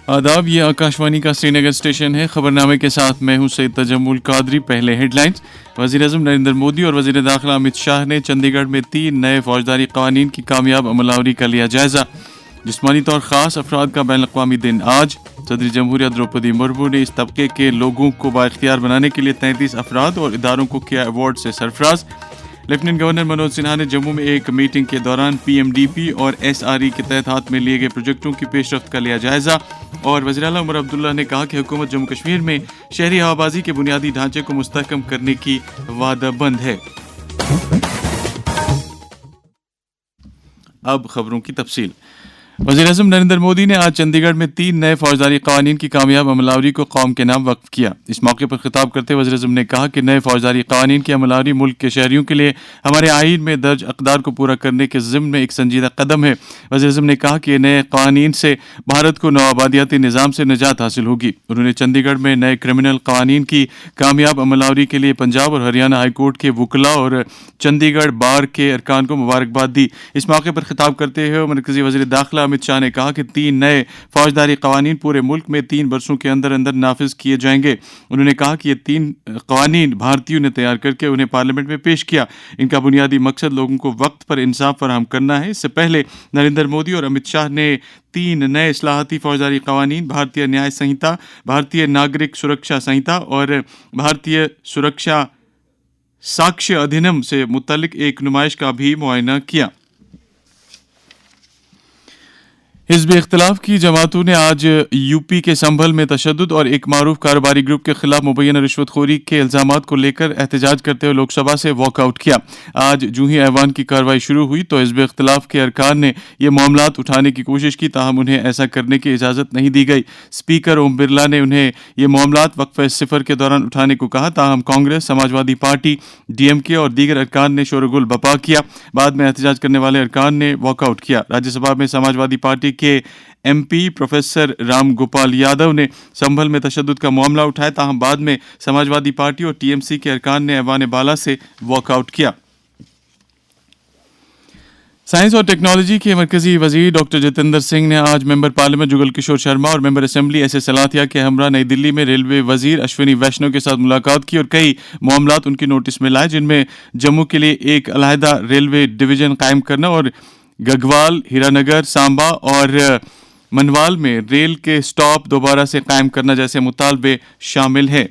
آداب، یہ آکاشوانی کا سری نگر اسٹیشن ہے۔ خبرنامے کے ساتھ میں ہوں سید تجمل قادری۔ پہلے ہیڈ لائنز۔ وزیر اعظم نریندر مودی اور وزیر داخلہ امت شاہ نے چندی گڑھ میں 3 نئے فوجداری قوانین کی کامیاب عمل آوری کا لیا جائزہ۔ جسمانی طور خاص افراد کا بین الاقوامی دن آج۔ صدر جمہوریہ دروپدی مرمو نے اس طبقے کے لوگوں کو بااختیار بنانے کے لیے 33 افراد اور اداروں کو کیا ایوارڈ سے سرفراز۔ لیفٹیننٹ گورنر منوج سنہا نے جموں میں ایک میٹنگ کے دوران پی ایم ڈی پی اور ایس آر ای کے تحت ہاتھ میں لیے گئے پروجیکٹوں کی پیش رفت کا لیا جائزہ۔ اور وزیر اعلیٰ عمر عبداللہ نے کہا کہ حکومت جموں کشمیر میں شہری ہوابازی کے بنیادی ڈھانچے کو مستحکم کرنے کی وعدہ بند ہے۔ اب خبروں کی تفصیل۔ وزیر اعظم نریندر مودی نے آج چندی گڑھ میں 3 نئے فوجداری قوانین کی کامیاب عمل آوری کو قوم کے نام وقف کیا۔ اس موقع پر خطاب کرتے وزیر اعظم نے کہا کہ نئے فوجداری قوانین کی عمل آوری ملک کے شہریوں کے لیے ہمارے آئین میں درج اقدار کو پورا کرنے کے ضمن میں ایک سنجیدہ قدم ہے۔ وزیر اعظم نے کہا کہ یہ نئے قوانین سے بھارت کو نوآبادیاتی نظام سے نجات حاصل ہوگی۔ انہوں نے چندی گڑھ میں نئے کرمنل قوانین کی کامیاب عمل آوری کے لیے پنجاب اور ہریانہ ہائی کورٹ کے وکلاء اور چندی گڑھ بار کے ارکان کو مبارکباد دی۔ اس موقع پر خطاب کرتے ہوئے مرکزی وزیر داخلہ امت شاہ نے کہا کہ 3 نئے فوجداری قوانین پورے ملک میں 3 برسوں کے اندر اندر نافذ کیے جائیں گے۔ انہوں نے کہا کہ یہ 3 قوانین بھارتیوں نے تیار کر کے انہیں پارلیمنٹ میں پیش کیا۔ ان کا بنیادی مقصد لوگوں کو وقت پر انصاف فراہم کرنا ہے۔ اس سے پہلے نریندر مودی اور امت شاہ نے 3 نئے اصلاحاتی فوجداری قوانین بھارتیہ نیائے سنہتا، بھارتیہ ناگرک سرکشا سنہتا اور بھارتیہ سرکشا ساکشیہ ادھینم سے متعلق ایک نمائش کا بھی معائنہ کیا۔ حزب اختلاف کی جماعتوں نے آج یو پی کے سنبھل میں تشدد اور ایک معروف کاروباری گروپ کے خلاف مبینہ رشوت خوری کے الزامات کو لے کر احتجاج کرتے ہوئے لوک سبھا سے واک آؤٹ کیا۔ آج جو ہی ایوان کی کارروائی شروع ہوئی تو حزب اختلاف کے ارکان نے یہ معاملات اٹھانے کی کوشش کی، تاہم انہیں ایسا کرنے کی اجازت نہیں دی گئی۔ اسپیکر اوم برلا نے انہیں یہ معاملات وقفہ صفر کے دوران اٹھانے کو کہا، تاہم کانگریس، سماج وادی پارٹی، ڈی ایم کے اور دیگر ارکان نے شور و گل برپا کیا۔ بعد میں احتجاج کرنے والے ارکان نے واک آؤٹ کیا۔ راجیہ سبھا میں سماج وادی پارٹی کے M P professor Ram Gopal Yadav نے سنبھل میں تشدد کا معاملہ اٹھایا، تاہم بعد میں سماج وادی پارٹی اور ٹی ایم سی کے ارکان نے ایوان بالا سے واک آؤٹ کیا۔ سائنس اور ٹیکنالوجی کے مرکزی وزیر ڈاکٹر جتیندر سنگھ نے آج ممبر پارلیمنٹ جگل کشور شرما اور ممبر اسمبلی ایس ایس سلاتھیا کے ہمراہ نئی دلی میں ریلوے وزیر اشونی ویشنو کے ساتھ ملاقات کی اور کئی معاملات ان کی نوٹس میں لائے، جن میں جموں کے لیے ایک علیحدہ ریلوے ڈویژن قائم کرنا اور گگوال، ہیرانگر، سامبا اور منوال میں ریل کے سٹاپ دوبارہ سے قائم کرنا جیسے مطالبے شامل ہیں۔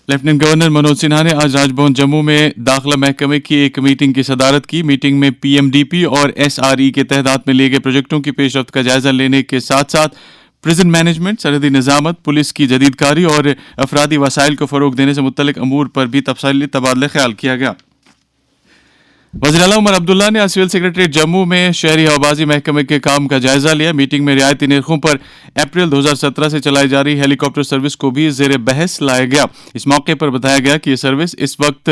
لیفٹیننٹ گورنر منوج سنہا نے آج راج بھون جموں میں داخلہ محکمے کی ایک میٹنگ کی صدارت کی۔ میٹنگ میں پی ایم ڈی پی اور ایس آر ای کے تحت ہاتھ میں لیے گئے پروجیکٹوں کی پیش رفت کا جائزہ لینے کے ساتھ ساتھ پریزن مینجمنٹ، سرحدی نظامت، پولیس کی جدید کاری اور افرادی وسائل کو فروغ دینے سے متعلق امور پر بھی تفصیلی تبادلہ خیال کیا گیا۔ وزیر اعلیٰ عمر عبداللہ نے سول سیکریٹریٹ جموں میں شہری ہوابازی محکمے کے کام کا جائزہ لیا۔ میٹنگ میں رعایتی نرخوں پر اپریل 2017 سے چلائی جا رہی ہیلی کاپٹر سروس کو بھی زیر بحث لایا گیا۔ اس موقع پر بتایا گیا کہ یہ سروس اس وقت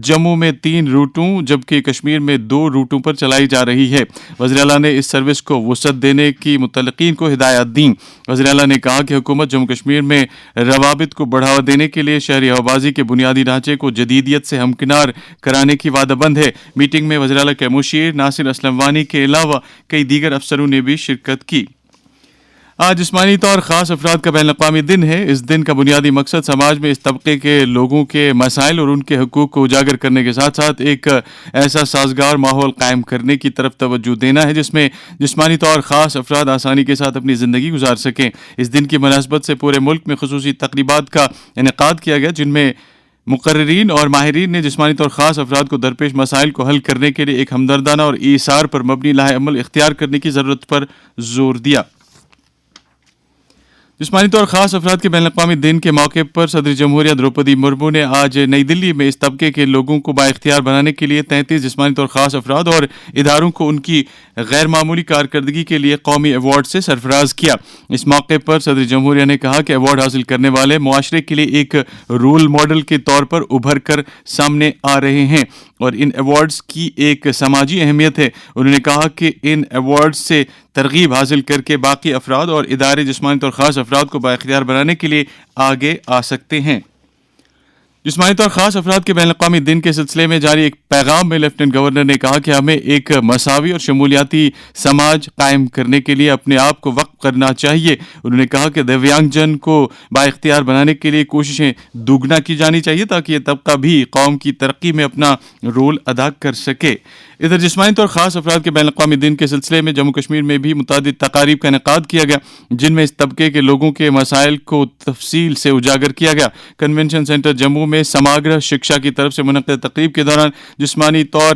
جموں میں 3 روٹوں جبکہ کشمیر میں 2 روٹوں پر چلائی جا رہی ہے۔ وزیر اعلیٰ نے اس سروس کو وسعت دینے کی متعلقین کو ہدایات دیں۔ وزیر اعلیٰ نے کہا کہ حکومت جموں کشمیر میں روابط کو بڑھاوا دینے کے لیے شہری ہوابازی کے بنیادی ڈھانچے کو جدیدیت سے ہمکنار کرانے کی وعدہ بند ہے۔ میٹنگ میں وزیر اعلیٰ کے مشیر ناصر اسلم وانی کے علاوہ کئی دیگر افسروں نے بھی شرکت کی۔ آج جسمانی طور خاص افراد کا بین الاقوامی دن ہے۔ اس دن کا بنیادی مقصد سماج میں اس طبقے کے لوگوں کے مسائل اور ان کے حقوق کو اجاگر کرنے کے ساتھ ساتھ ایک ایسا سازگار ماحول قائم کرنے کی طرف توجہ دینا ہے جس میں جسمانی طور خاص افراد آسانی کے ساتھ اپنی زندگی گزار سکیں۔ اس دن کی مناسبت سے پورے ملک میں خصوصی تقریبات کا انعقاد کیا گیا، جن میں مقررین اور ماہرین نے جسمانی طور خاص افراد کو درپیش مسائل کو حل کرنے کے لیے ایک ہمدردانہ اور ایثار پر مبنی لاہ عمل اختیار کرنے کی ضرورت پر زور دیا۔ جسمانی طور خاص افراد کے بین الاقوامی دن کے موقع پر صدر جمہوریہ دروپدی مرمو نے آج نئی دلی میں اس طبقے کے لوگوں کو بااختیار بنانے کے لیے 33 جسمانی طور خاص افراد اور اداروں کو ان کی غیر معمولی کارکردگی کے لیے قومی ایوارڈ سے سرفراز کیا۔ اس موقع پر صدر جمہوریہ نے کہا کہ ایوارڈ حاصل کرنے والے معاشرے کے لیے ایک رول ماڈل کے طور پر ابھر کر سامنے آ رہے ہیں اور ان ایوارڈز کی ایک سماجی اہمیت ہے۔ انہوں نے کہا کہ ان ایوارڈز سے ترغیب حاصل کر کے باقی افراد اور ادارے جسمانی طور خاص افراد کو بااختیار بنانے کے لیے آگے آ سکتے ہیں۔ جسمانی طور خاص افراد کے بین الاقوامی دن کے سلسلے میں جاری ایک پیغام میں لیفٹیننٹ گورنر نے کہا کہ ہمیں ایک مساوی اور شمولیاتی سماج قائم کرنے کے لیے اپنے آپ کو وقف کرنا چاہیے. انہوں نے کہا کہ دیویانگ جن کو بااختیار بنانے کے لیے کوششیں دوگنا کی جانی چاہیے تاکہ یہ طبقہ بھی قوم کی ترقی میں اپنا رول ادا کر سکے. ادھر جسمانی طور خاص افراد کے بین الاقوامی دن کے سلسلے میں جموں کشمیر میں بھی متعدد تقاریب کا انعقاد کیا گیا جن میں اس طبقے کے لوگوں کے مسائل کو تفصیل سے اجاگر کیا گیا. کنونشن سینٹر جموں میں سماگرہ شکشا کی طرف سے منعقد تقریب کے دوران جسمانی طور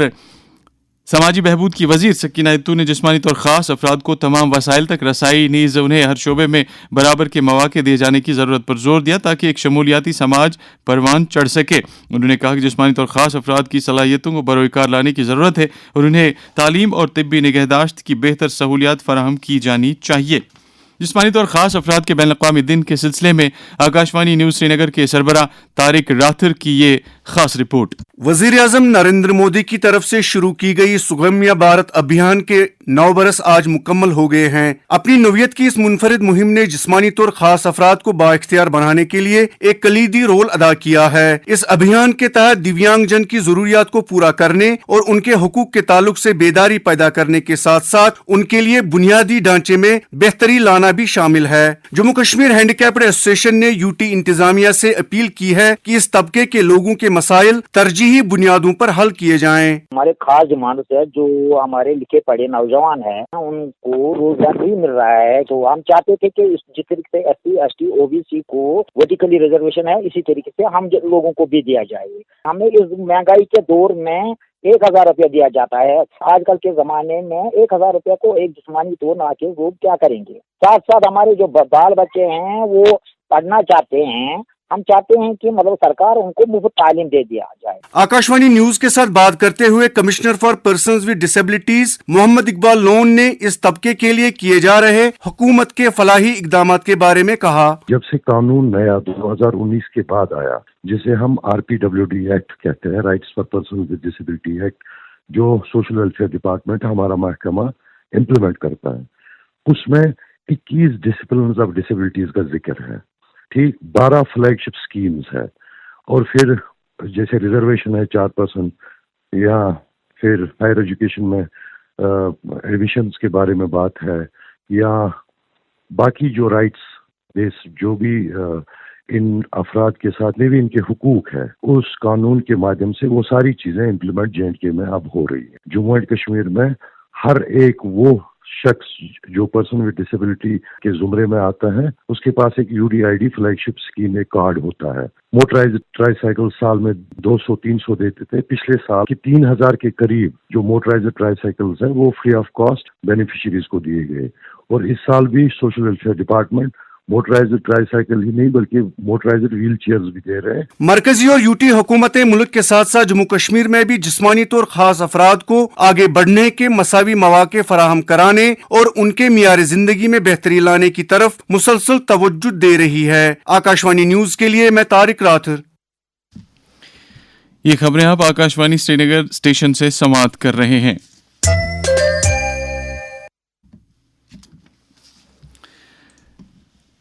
سماجی بہبود کی وزیر سکینہ اتو نے جسمانی طور خاص افراد کو تمام وسائل تک رسائی نیز انہیں ہر شعبے میں برابر کے مواقع دیے جانے کی ضرورت پر زور دیا تاکہ ایک شمولیاتی سماج پروان چڑھ سکے. انہوں نے کہا کہ جسمانی طور خاص افراد کی صلاحیتوں کو بروئے کار لانے کی ضرورت ہے اور انہیں تعلیم اور طبی نگہداشت کی بہتر سہولیات فراہم کی جانی چاہیے. جسمانی طور خاص افراد کے بین الاقوامی دن کے سلسلے میں آکاشوانی نیوز سری نگر کے سربراہ طارق راتھر کی یہ خاص رپورٹ. وزیر اعظم نریندر مودی کی طرف سے شروع کی گئی سگمیا بھارت ابھیان کے 9 برس آج مکمل ہو گئے ہیں. اپنی نوعیت کی اس منفرد مہم نے جسمانی طور خاص افراد کو بااختیار بنانے کے لیے ایک کلیدی رول ادا کیا ہے. اس ابھیان کے تحت دیویانگ جن کی ضروریات کو پورا کرنے اور ان کے حقوق کے تعلق سے بیداری پیدا کرنے کے ساتھ ساتھ ان کے لیے بنیادی ڈھانچے میں بہتری لانا بھی شامل ہے. جموں کشمیر ہینڈیکیپڈ ایسوسی ایشن نے یوٹی انتظامیہ سے اپیل کی ہے کہ اس طبقے کے لوگوں کے مسائل ترجیحی بنیادوں پر حل کیے جائیں. ہمارے خاص ڈیمانڈ ہے جو ہمارے لکھے پڑھے نوجوان ہیں ان کو روزگار نہیں مل رہا ہے تو ہم چاہتے تھے کہ جس طریقے سے SC ST OBC کو ورٹیکلی ریزرویشن ہے اسی طریقے سے ہم لوگوں کو بھی دیا جائے. ہمیں اس مہنگائی کے دور میں 1,000 روپیہ دیا جاتا ہے. آج کل کے زمانے میں 1,000 روپیہ کو ایک جسمانی طور نہ کے وہ کیا کریں گے. ساتھ ساتھ ہمارے جو بال بچے ہیں وہ پڑھنا چاہتے ہیں. ہم چاہتے ہیں کہ سرکار ان کو مفت تعلیم دے دیا جائے. آکاشوانی نیوز کے ساتھ بات کرتے ہوئے commissioner for persons with disabilities Mohammad Iqbal Lone نے اس طبقے کے لیے کیے جا رہے حکومت کے فلاحی اقدامات کے بارے میں کہا. جب سے قانون نیا 2019 کے بعد آیا جسے ہم RPWD ایکٹ کہتے ہیں، rights for persons with disability act, جو سوشل ویلفیئر ڈپارٹمنٹ ہمارا محکمہ امپلیمنٹ کرتا ہے، اس میں 21 ڈسپلنز آف ڈسیبلٹیز کا ذکر ہے. ٹھیک 12 فلیگ شپ سکیمز ہے اور پھر جیسے ریزرویشن ہے 4% یا پھر ہائر ایجوکیشن میں ایڈمیشنز کے بارے میں بات ہے یا باقی جو رائٹس جو بھی ان افراد کے ساتھ میں بھی ان کے حقوق ہے اس قانون کے مادھیم سے وہ ساری چیزیں امپلیمنٹ JNK میں اب ہو رہی ہے. جموں اینڈ کشمیر میں ہر ایک وہ شخص جو پرسن ود ڈسیبلٹی کے زمرے میں آتا ہے اس کے پاس ایک UDID فلیگ شپ اسکیم ایک کارڈ ہوتا ہے. موٹرائزڈ ٹرائی سائیکل سال میں 200-300 دیتے تھے. پچھلے سال کی 3,000 کے قریب جو موٹرائزڈ ٹرائی سائیکلز ہیں وہ فری آف کاسٹ بینیفیشریز کو دیے گئے. اور اس سال بھی social welfare department motorized tricycle ہی نہیں بلکہ موٹرائزڈ ویل چیئرز بھی دے رہے ہیں. مرکزی اور UT حکومتیں ملک کے ساتھ ساتھ جموں کشمیر میں بھی جسمانی طور خاص افراد کو آگے بڑھنے کے مساوی مواقع فراہم کرانے اور ان کے معیار زندگی میں بہتری لانے کی طرف مسلسل توجہ دے رہی ہے. آکاشوانی نیوز کے لیے میں طارق راتھر. یہ خبریں آپ آکاشوانی سری نگر اسٹیشن سے سماعت کر رہے ہیں.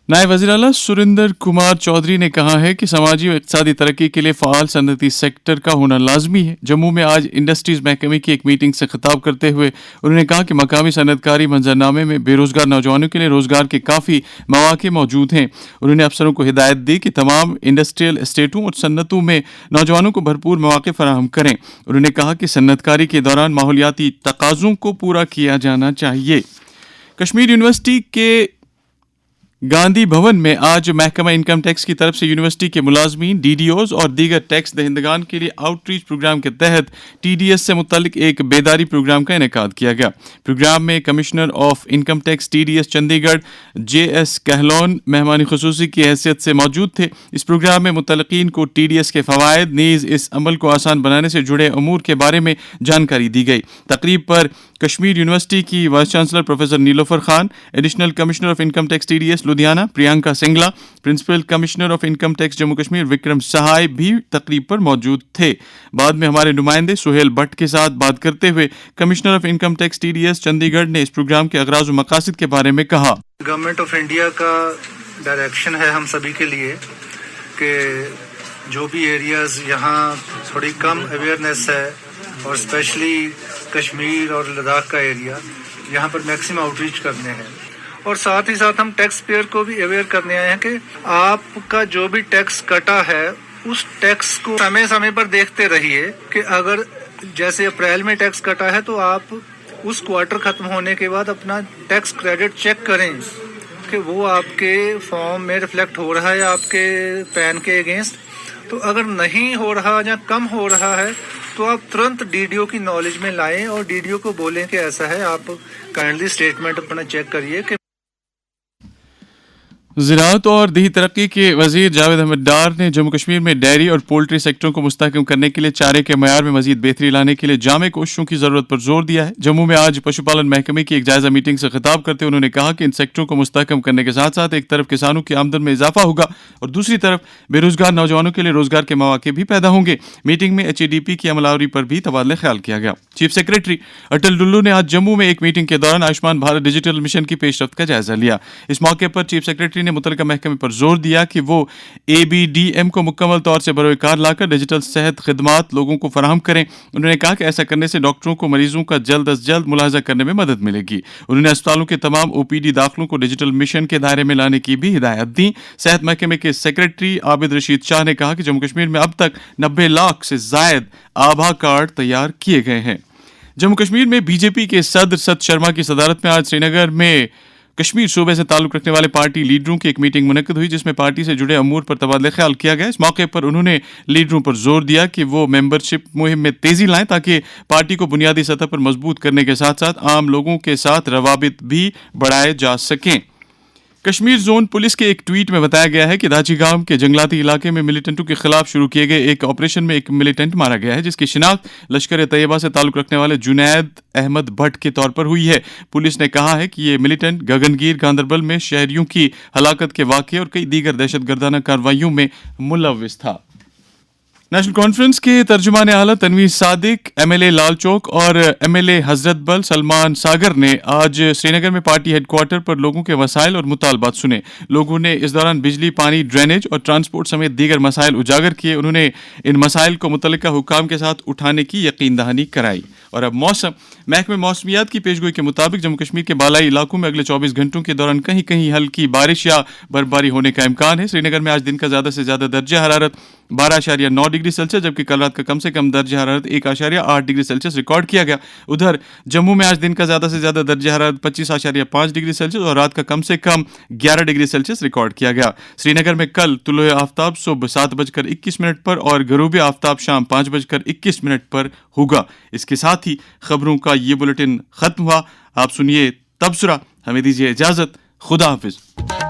نائب وزیر اعلیٰ سریندر کمار چودھری نے کہا ہے کہ سماجی و اقتصادی ترقی کے لیے فعال صنعتی سیکٹر کا ہونا لازمی ہے. جموں میں آج انڈسٹریز محکمے کی ایک میٹنگ سے خطاب کرتے ہوئے انہوں نے کہا کہ مقامی صنعت کاری منظرنامے میں بے روزگار نوجوانوں کے لیے روزگار کے کافی مواقع موجود ہیں. انہوں نے افسروں کو ہدایت دی کہ تمام انڈسٹریل اسٹیٹوں اور صنعتوں میں نوجوانوں کو بھرپور مواقع فراہم کریں. انہوں نے کہا کہ صنعت کاری کے دوران ماحولیاتی تقاضوں کو پورا کیا جانا چاہیے. کشمیر یونیورسٹی کے گاندھی بھون میں آج محکمہ انکم ٹیکس کی طرف سے یونیورسٹی کے ملازمین DDOs اور دیگر ٹیکس دہندگان کے لیے آؤٹ ریچ پروگرام کے تحت TDS سے متعلق ایک بیداری پروگرام کا انعقاد کیا گیا. پروگرام میں commissioner of income tax TDS Chandigarh JS کہلون مہمان خصوصی کی حیثیت سے موجود تھے. اس پروگرام میں متعلقین کو TDS کے فوائد نیز اس عمل کو آسان بنانے سے جڑے امور کے بارے میں جانکاری دی گئی. تقریب پر کشمیر یونیورسٹی کی vice chancellor professor Nilofar Khan, additional commissioner of income tax TDS Ludhiana Priyanka Singla, principal commissioner of income tax Jammu Kashmir Vikram Sahai بھی تقریب پر موجود تھے. بعد میں ہمارے نمائندے سہیل بٹ کے ساتھ بات کرتے ہوئے commissioner of income tax TDS Chandigarh نے اس پروگرام کے اغراض و مقاصد کے بارے میں کہا. گورنمنٹ آف انڈیا کا ڈائریکشن ہے ہم سبھی کے لیے کہ جو بھی ایریاز یہاں تھوڑی کم اویئرنیس ہے اور اسپیشلی کشمیر اور لداخ کا ایریا، یہاں پر میکسیمم آؤٹ ریچ کرنے ہیں، اور ساتھ ہی ساتھ ہم ٹیکس پیئر کو بھی اویئر کرنے آئے ہیں کہ آپ کا جو بھی ٹیکس کٹا ہے اس ٹیکس کو سمے پر دیکھتے رہیے کہ اگر جیسے اپریل میں ٹیکس کٹا ہے تو آپ اس کوارٹر ختم ہونے کے بعد اپنا ٹیکس کریڈٹ چیک کریں کہ وہ آپ کے فارم میں ریفلیکٹ ہو رہا ہے آپ کے پین کے اگینسٹ. تو اگر نہیں ہو رہا یا کم ہو رہا ہے تو آپ ترنت ڈی ڈی او کی نالج میں لائیں اور ڈی ڈی او کو بولیں کہ ایسا ہے، آپ کائنڈلی اسٹیٹمنٹ اپنا چیک کریے کہ. زراعت اور دیہی ترقی کے وزیر جاوید احمد ڈار نے جموں کشمیر میں ڈیری اور پولٹری سیکٹروں کو مستحکم کرنے کے لیے چارے کے معیار میں مزید بہتری لانے کے لیے جامع کوششوں کی ضرورت پر زور دیا ہے. جموں میں آج پشو پالن محکمے کی ایک جائزہ میٹنگ سے خطاب کرتے انہوں نے کہا کہ ان سیکٹروں کو مستحکم کرنے کے ساتھ ساتھ ایک طرف کسانوں کی آمدن میں اضافہ ہوگا اور دوسری طرف بے روزگار نوجوانوں کے لیے روزگار کے مواقع بھی پیدا ہوں گے. میٹنگ میں HADP کی عمل آوری پر بھی تبادلہ خیال کیا گیا. چیف سیکریٹری اٹل ڈلو نے آج جموں میں ایک میٹنگ کے دوران آیوشمان بھارت ڈیجیٹل مشن کی پیش رفت کا جائزہ لیا. اس موقع پر چیف سیکریٹری نے متعلقہ محکمے پر زور دیا کہ وہ ABDM کو مکمل طور سے بروئے کار لا کر ڈیجیٹل صحت خدمات لوگوں کو فراہم کریں. انہوں نے کہا کہ ایسا کرنے سے ڈاکٹروں کو مریضوں کا جلد از جلد ملاحظہ کرنے میں مدد ملے گی. انہوں نے اسپتالوں کے تمام OPD داخلوں کو ڈیجیٹل مشن کے دائرے میں لانے کی بھی ہدایت دی. صحت محکمے کے سیکریٹری عابد رشید شاہ نے کہا کہ جموں کشمیر میں اب تک 90 لاکھ سے زائد آبھا کارڈ تیار کیے گئے ہیں. جموں کشمیر میں BJP کے صدر ست شرما کی صدارت میں آج سری نگر میں کشمیر صوبے سے تعلق رکھنے والے پارٹی لیڈروں کی ایک میٹنگ منعقد ہوئی جس میں پارٹی سے جڑے امور پر تبادلہ خیال کیا گیا. اس موقع پر انہوں نے لیڈروں پر زور دیا کہ وہ ممبرشپ مہم میں تیزی لائیں تاکہ پارٹی کو بنیادی سطح پر مضبوط کرنے کے ساتھ ساتھ عام لوگوں کے ساتھ روابط بھی بڑھائے جا سکیں. کشمیر زون پولیس کے ایک ٹویٹ میں بتایا گیا ہے کہ داچی گاؤں کے جنگلاتی علاقے میں ملیٹنٹوں کے خلاف شروع کیے گئے ایک آپریشن میں ایک ملیٹنٹ مارا گیا ہے جس کی شناخت لشکر طیبہ سے تعلق رکھنے والے جنید احمد بھٹ کے طور پر ہوئی ہے. پولیس نے کہا ہے کہ یہ ملیٹنٹ گگنگیر گاندربل میں شہریوں کی ہلاکت کے واقعے اور کئی دیگر دہشت گردانہ کارروائیوں میں ملوث تھا. نیشنل کانفرنس کے ترجمان اعلیٰ تنویر صادق، MLA لال چوک اور MLA حضرت بل سلمان ساگر نے آج سری نگر میں پارٹی ہیڈ کوارٹر پر لوگوں کے مسائل اور مطالبات سنے. لوگوں نے اس دوران بجلی، پانی، ڈرینیج اور ٹرانسپورٹ سمیت دیگر مسائل اجاگر کیے. انہوں نے ان مسائل کو متعلقہ حکام کے ساتھ اٹھانے کی یقین دہانی کرائی. اور اب موسم. محکمہ موسمیات کی پیشگوئی کے مطابق جموں کشمیر کے بالائی علاقوں میں اگلے 24 گھنٹوں کے دوران کہیں کہیں ہلکی بارش یا برفباری ہونے کا امکان ہے. سری نگر میں آج دن کا زیادہ سے زیادہ درجہ حرارت 12.9 ڈگری سیلسیس جبکہ کل رات کا کم سے کم درجہ حرارت 1.8 ڈگری سیلسیس ریکارڈ کیا گیا. ادھر جموں میں آج دن کا زیادہ سے زیادہ درجہ حرارت 25.5 ڈگری سیلسیس اور رات کا کم سے کم 11 ڈگری سیلسیس ریکارڈ کیا گیا. سری نگر میں کل طلوع آفتاب صبح 7:21 پر اور غروب آفتاب شام 5:21 پر ہوگا. اس کے ساتھ ہی خبروں کا یہ بلیٹن ختم ہوا. آپ سنیے تبصرہ. ہمیں دیجیے اجازت. خدا حافظ.